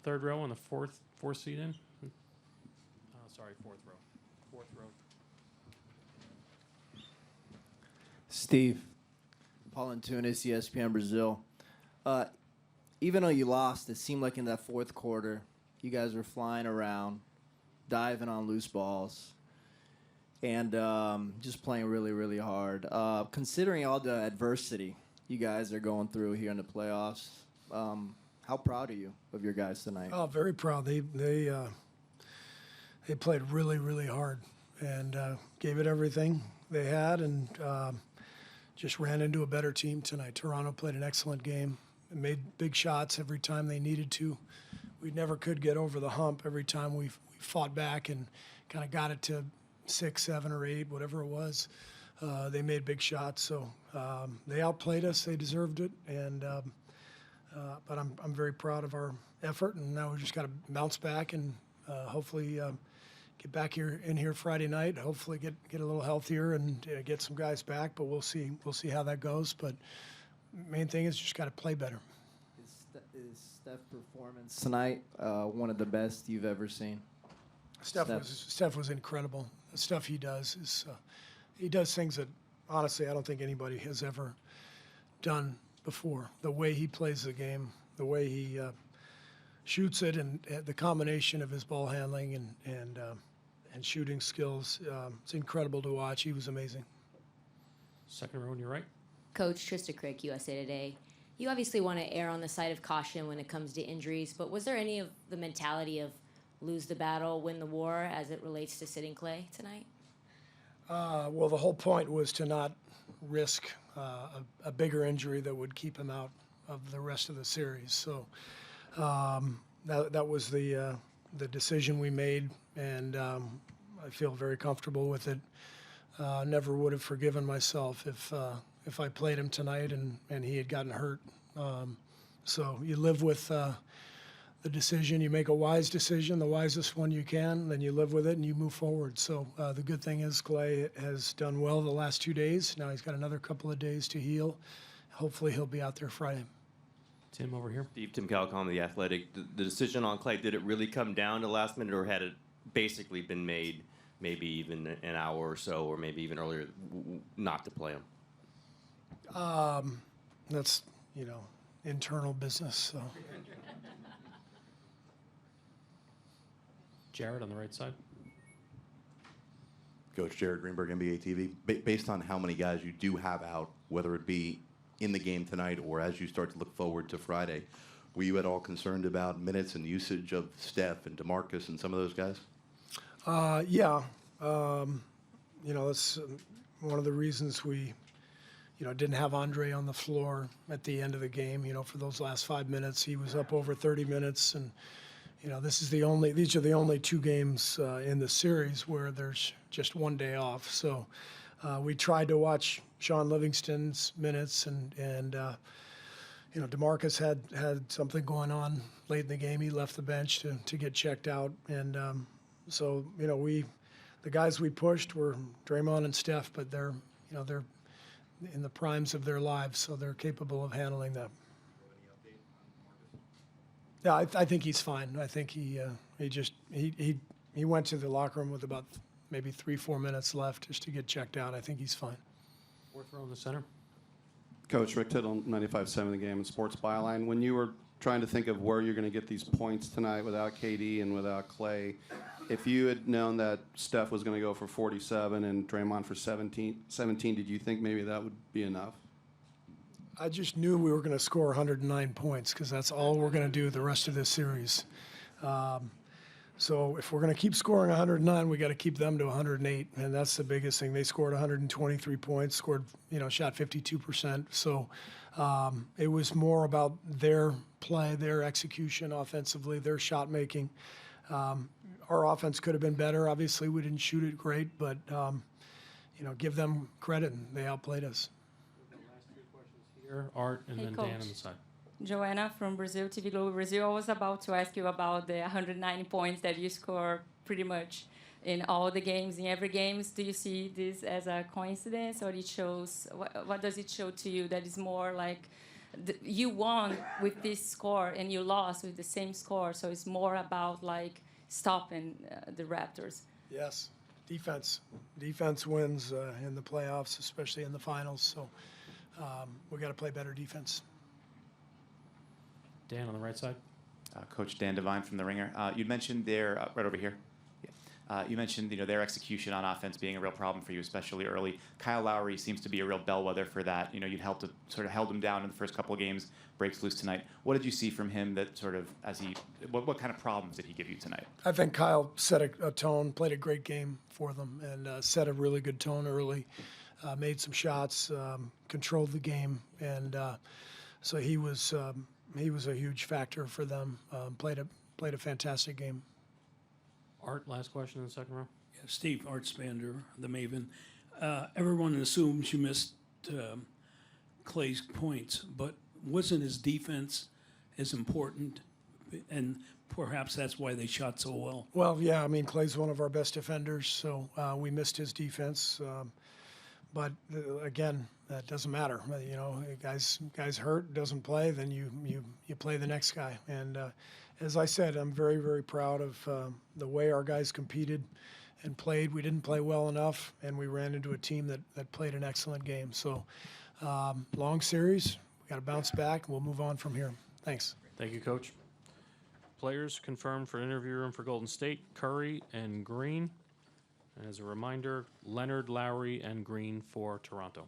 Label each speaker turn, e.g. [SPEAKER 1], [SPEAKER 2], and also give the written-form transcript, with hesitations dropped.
[SPEAKER 1] third row on the fourth seat in. Sorry, fourth row. Fourth row.
[SPEAKER 2] Steve, Paul Antunes, ESPN Brazil. Even though you lost, it seemed like in that fourth quarter, you guys were flying around, diving on loose balls, and just playing really, really hard. Considering all the adversity you guys are going through here in the playoffs, how proud are you of your guys tonight?
[SPEAKER 3] Oh, very proud. They played really, really hard and gave it everything they had, and just ran into a better team tonight. Toronto played an excellent game and made big shots every time they needed to. We never could get over the hump. Every time we fought back and kind of got it to 6, 7, or 8, whatever it was, they made big shots. So they outplayed us. They deserved it. And but I'm very proud of our effort. And now we just got to bounce back and hopefully get back here Friday night. Hopefully get a little healthier and get some guys back. But we'll see how that goes. But main thing is just got to play better.
[SPEAKER 2] Is Steph's performance tonight one of the best you've ever seen?
[SPEAKER 3] Steph was incredible. The stuff he does is he does things that honestly I don't think anybody has ever done before. The way he plays the game, the way he shoots it, and the combination of his ball handling and shooting skills, it's incredible to watch. He was amazing.
[SPEAKER 1] Second row on your right.
[SPEAKER 4] Coach Trista Crick, USA Today. You obviously want to err on the side of caution when it comes to injuries, but was there any of the mentality of lose the battle, win the war as it relates to sitting Clay tonight?
[SPEAKER 3] Well, the whole point was to not risk a bigger injury that would keep him out of the rest of the series. So that was the decision we made, and I feel very comfortable with it. Never would have forgiven myself if I played him tonight and he had gotten hurt. So you live with the decision. You make a wise decision, the wisest one you can, then you live with it and you move forward. So the good thing is Clay has done well the last 2 days. Now he's got another couple of days to heal. Hopefully he'll be out there Friday.
[SPEAKER 1] Tim over here.
[SPEAKER 5] Steve, Tim Calicom, The Athletic. The decision on Clay, did it really come down to last minute, or had it basically been made maybe even an hour or so, or maybe even earlier, not to play him?
[SPEAKER 3] That's, internal business. So.
[SPEAKER 1] Jared on the right side.
[SPEAKER 6] Coach Jared Greenberg, NBA TV. Based on how many guys you do have out, whether it be in the game tonight or as you start to look forward to Friday, were you at all concerned about minutes and usage of Steph and DeMarcus and some of those guys?
[SPEAKER 3] Yeah. That's one of the reasons we, didn't have Andre on the floor at the end of the game. For those last 5 minutes, he was up over 30 minutes, and these are the only 2 games in the series where there's just 1 day off. So we tried to watch Sean Livingston's minutes, and DeMarcus had something going on late in the game. He left the bench to get checked out, and so the guys we pushed were Draymond and Steph, but they're in the primes of their lives, so they're capable of handling that. Yeah, I think he's fine. I think he went to the locker room with about maybe 3-4 minutes left just to get checked out. I think he's fine.
[SPEAKER 1] Fourth row in the center.
[SPEAKER 7] Coach Rick Tittle, 95.7 The Game and Sports Byline. When you were trying to think of where you're going to get these points tonight without KD and without Clay, if you had known that Steph was going to go for 47 and Draymond for 17, did you think maybe that would be enough?
[SPEAKER 3] I just knew we were going to score 109 points because that's all we're going to do the rest of this series. So if we're going to keep scoring 109, we got to keep them to 108, and that's the biggest thing. They scored 123 points, shot 52%. So it was more about their play, their execution offensively, their shot making. Our offense could have been better. Obviously, we didn't shoot it great, but give them credit, and they outplayed us.
[SPEAKER 1] Here, Art, and
[SPEAKER 8] Hey,
[SPEAKER 1] then
[SPEAKER 8] Coach.
[SPEAKER 1] Dan on the side.
[SPEAKER 8] Joanna from Brazil, TV Globo Brazil. I was about to ask you about the 190 points that you score pretty much in all the games, in every game. Do you see this as a coincidence, or it shows? What does it show to you that is more like You won with this score and you lost with the same score, so it's more about like stopping the Raptors.
[SPEAKER 3] Yes, defense. Defense wins in the playoffs, especially in the finals. So we got to play better defense.
[SPEAKER 1] Dan on the right side.
[SPEAKER 9] Coach Dan Devine from The Ringer. You mentioned their right over here. Yeah. You mentioned their execution on offense being a real problem for you, especially early. Kyle Lowry seems to be a real bellwether for that. You'd helped to sort of held him down in the first couple of games. Breaks loose tonight. What did you see from him that sort of what kind of problems did he give you tonight?
[SPEAKER 3] I think Kyle set a tone, played a great game for them, and set a really good tone early. Made some shots, controlled the game, and so he was a huge factor for them. Played a fantastic game.
[SPEAKER 1] Art, last question in the second row.
[SPEAKER 10] Yeah, Steve, Art Spander, the Maven. Everyone assumes you missed Clay's points, but wasn't his defense as important? And perhaps that's why they shot so well.
[SPEAKER 3] Well, yeah, I mean, Clay's one of our best defenders, so we missed his defense. But again, that doesn't matter. Guys hurt, doesn't play, then you play the next guy. And as I said, I'm very, very proud of the way our guys competed and played. We didn't play well enough, and we ran into a team that played an excellent game. So long series, we got to bounce back, and we'll move on from here. Thanks.
[SPEAKER 1] Thank you, Coach. Players confirmed for interview room for Golden State, Curry and Green. And as a reminder, Leonard, Lowry, and Green for Toronto.